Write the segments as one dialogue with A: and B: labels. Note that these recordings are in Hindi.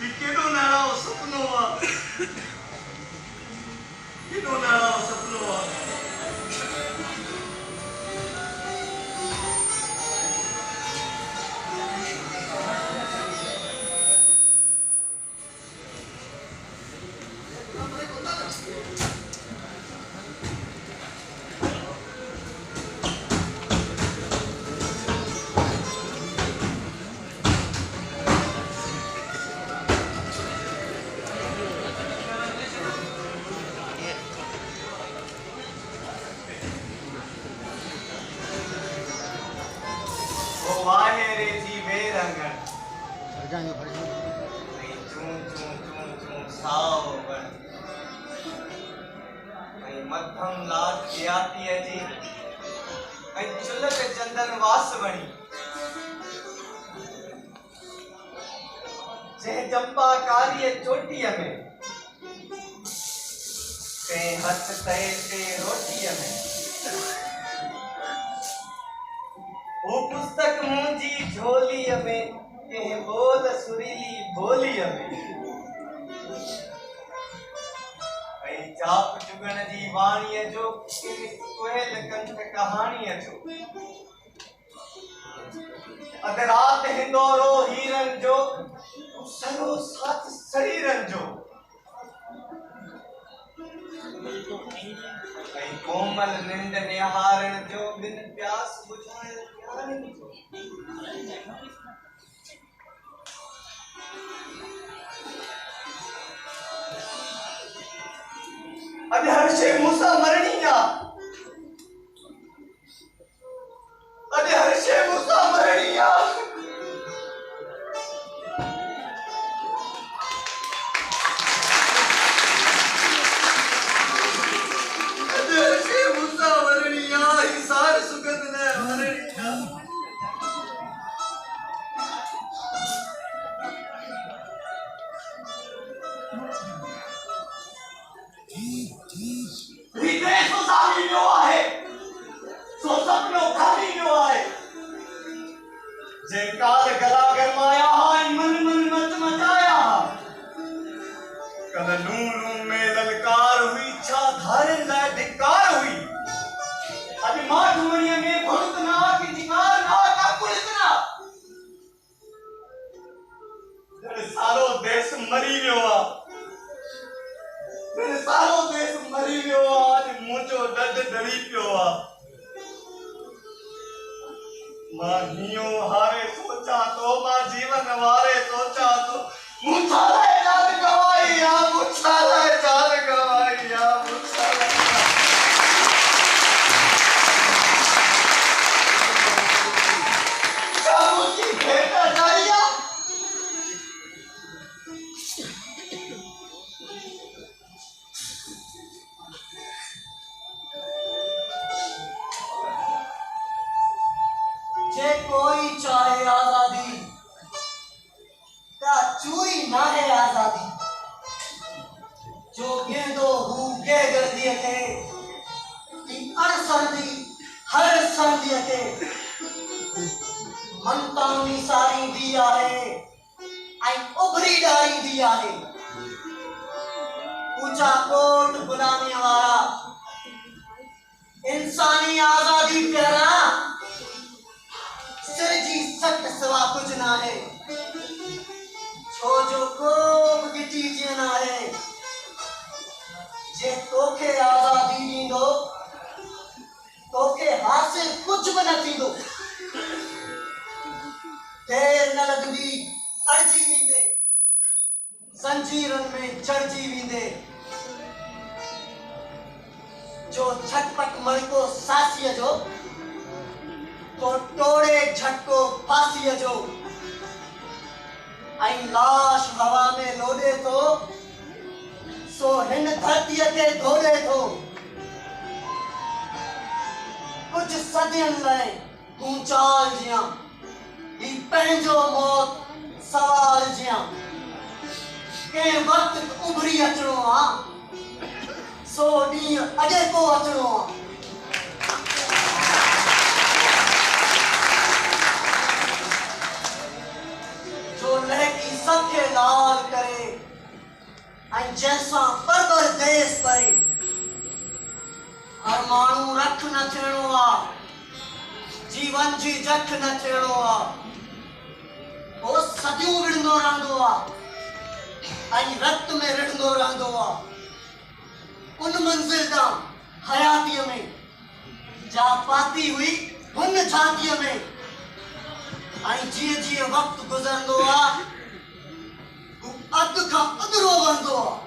A: ही केॾो नाराओ सुपिनो आहे केॾो नाराओ सुपिनो आहे वाहेरे जी बेरंगन चूं चूं चूं चूं साओ बन मध्यम लाट प्याती जी चुलक चंदन वास बणी जे जंपा कालीअ चोटीअ में ते हथ तए ते रोटीअ में वो पुस्तक मुंजी झोलीअ में के बोल सुरीली बोलीअ में चाप चुगण जी वाणीअ जो कोयल कंठ कहाणीअ जो अध रात हिंदोरो हीरन जो सरो साथ शरीरन जो कोमल निंद निहारण जो बिन प्यास बुझाए ज्ञान जो अॼु हर शइ मूंसां मरणी आहे अॼु हर शइ मूंसां मरणी आहे अॼु हर शइ मूंसां मरणी आहे ही सार सुगंध न मरणी आहे विदेश तो सामी नो आहे सो सपनो खाली नो आहे जे काल गला गरमाया है मन मन मत मचाया कल नू नू में ललकार हुई छा धारे लाए धिकार हुई अभी मां ठुमणीअ में भुत ना की जिकार ना का पुलिसना जने सारो देश मरी वियो आहे मेरे सारो देश मरी वियो आज मुझो दर्द डरी पियो आ मां हियो हारे सोचा तो मां जीवन वारे सोचा तो मुछाले जान गवाई या मुछाले जान गवाई या मुछाले काबू की भेटा जाइया जे कोई चाहे आजादी का चूई ना है आजादी जो गेंदो हुगे गर्दी के अड़ सर्दी हर सर्दी के मनतानी सारी दिया है आई उभरी डारी दिया है ऊंचा कोट गुलामी वाला इंसानी आजादी प्यारा सरजी सट सवा कुछ ना है छो जो को गिटी जीना है जे तोखे आजादी दींदो तोखे हासिल कुछ भी न थींदो देर न लगदी अड़जी वींदे जंजीरन में चढ़जी वींदे जो झटपट मलको सासीअ जो तो टोड़े झटको फांसी जो आई लाश हवा में लोडे तो सो हिन धरती के धोड़े तो कुछ सदियन लाए ऊंचाल जिया ही पंहिंजो मौत सवाल जिया के वक्त उभरी अचणो आ सो ॾींहुं अॼु को अचणो आ जो लहकी
B: सबके लाल करे ऐं जैसा परवर देश परे हर माण्हू रख न थियणो आहे जीवन जी जख न थियणो आहे वो सदियूं विढ़ंदो रहंदो आहे ऐं रत में रिढ़ंदो रहंदो आहे उन मंज़िल ॾांहुं हयातीअ में जा पाती हुई हुन जातीअ में ऐं जीअं जीअं वक़्तु गुज़रंदो आहे हू अधु खां अधुरो वहंदो आहे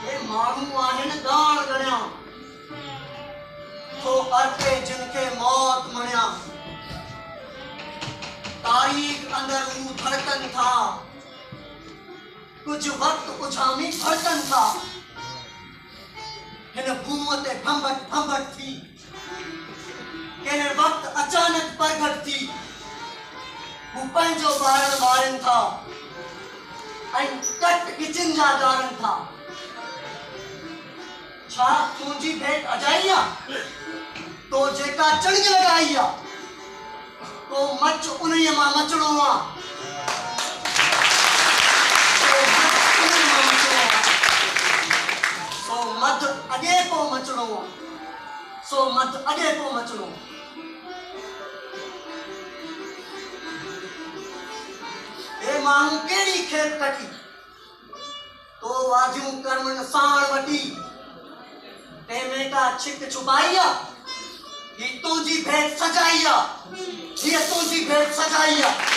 B: हे माण्हू आहिनि दाण ॻणिया तो अर्पे जिनके मौत मणिया तारीख़ अंदर हू धड़कन था कुछ वक्त उछामी धड़कन था हिन भूम ते भंभट भंभट थी कहिड़े वक्त अचानक प्रगट थी हू पंहिंजो ॿारनि ॿारनि था ऐं कट किचिन जा ॾारनि था छा तुंहिंजी भेंट अजाई आहे तो जेका चढ़ी लॻाई आहे तो मच उन्हीअ मां मचणो आहे सो मध अॻे पोइ मचणो आहे सो मध अॻे पोइ मचणो हे माण्हू कहिड़ी खेप कटी तो वाजियूं कर्मनि साण वठी तंहिंमें का छिक छुपाई आहे ही तुझी भेंट सजाई आहे ये तुझी भेंट सजाई आहे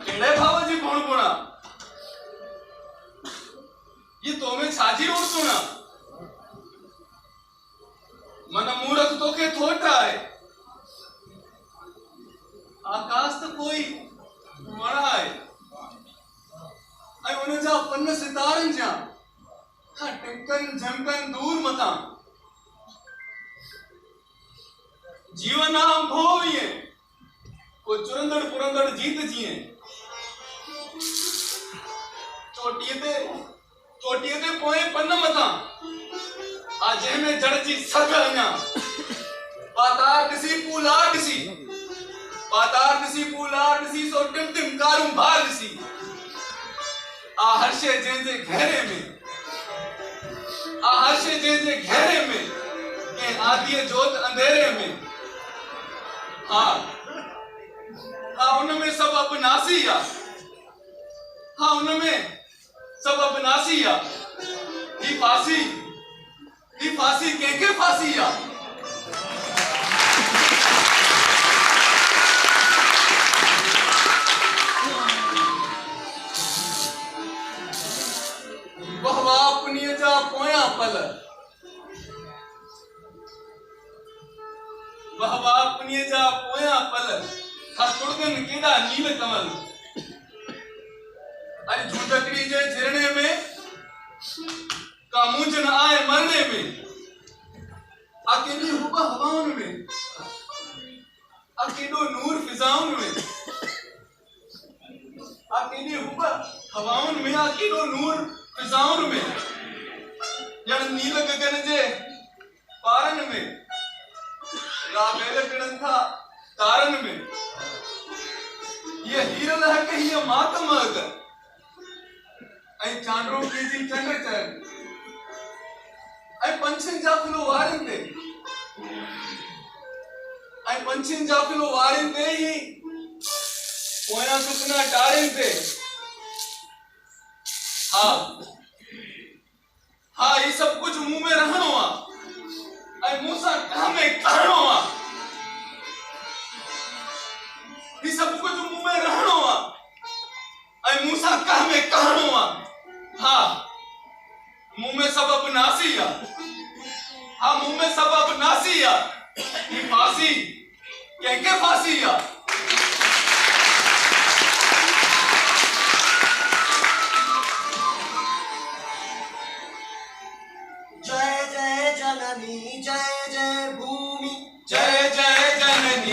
A: केड़े भावाजी भोणपुणा ये तो में छाजी उड़तो ना मन मूरत तो के थोटा है आकाश तो कोई बड़ा है आई उन जा पन्न सितारन जा हा टिमकन झमकन दूर मता जीवन नाम भोविए को चुरंदड़ पुरंदड़ जीत जिए चोटीअ ते पोए पन्न मथा आ जंहिंमें जड़जी सग अञा पातार ॾिसी पूलार ॾिसी सो टिम टिम कारूं भार ॾिसी आ हर शइ जंहिंजे घेरे में के आदीअ जोत अंधेरे में हाँ उनमें सब अपनासी आ हाँ उनमें सब अपनासी आ ही फांसी के फांसी आ वह अपनी जा पोया पल खतुड़गन केड़ा नील कमल अरे झूठकड़ी जे झरने में का मुंजन आए मरने में अकेली हुबा हवाओं में अकेलो नूर फिजाओं में अकेली हुबा हवाओं में अकेलो नूर फिजाओं में जन नील गगन जे पारन में राबेल टिड़न था तारन में ये हीरल है कि ये मातम अगर ऐं चांडरो कीजी चंड चढ़ ऐं पंछियुनि जा फिलो वारनि ते ही पोयां सुपना टारनि ते हाँ ये सब कुछ मुंह में रहणो आ ऐं मूंसां कह में करणो आ ये सब कुछ मुंह में रहणो आ ऐं मूंसां कह में करणो आ हाँ मुंह में सबब नासी आ हाँ मुंह में सबब नासी आ ये फांसी के फांसी आ
B: जय जय जननी जय जय भूमि
A: जय जय जननी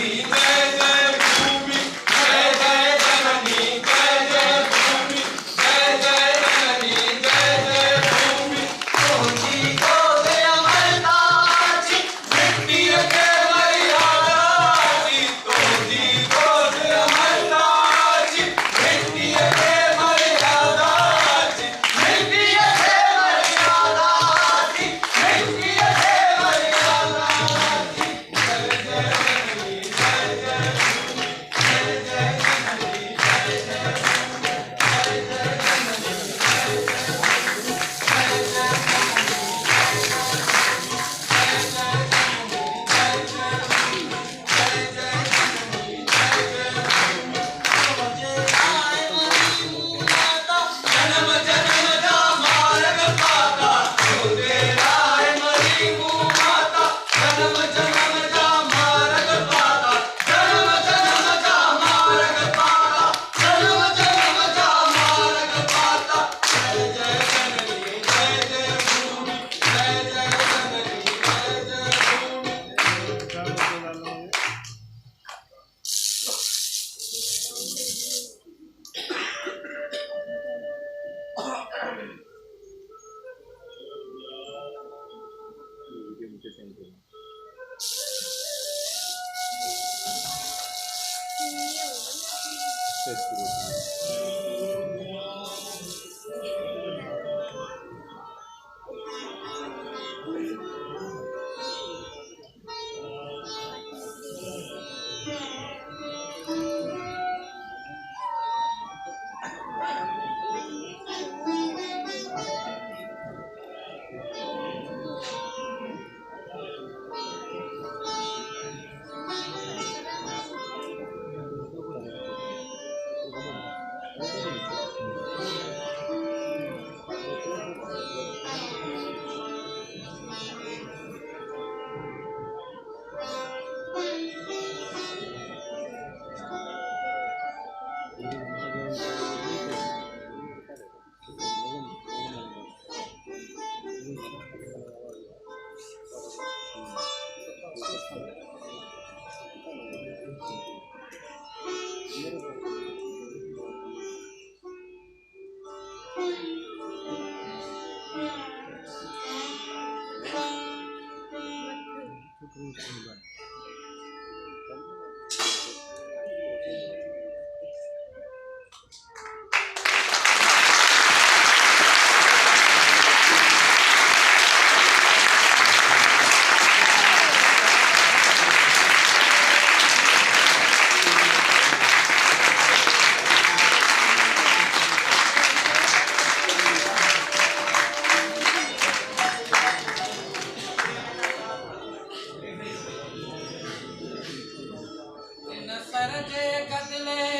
C: इन सरजे गदले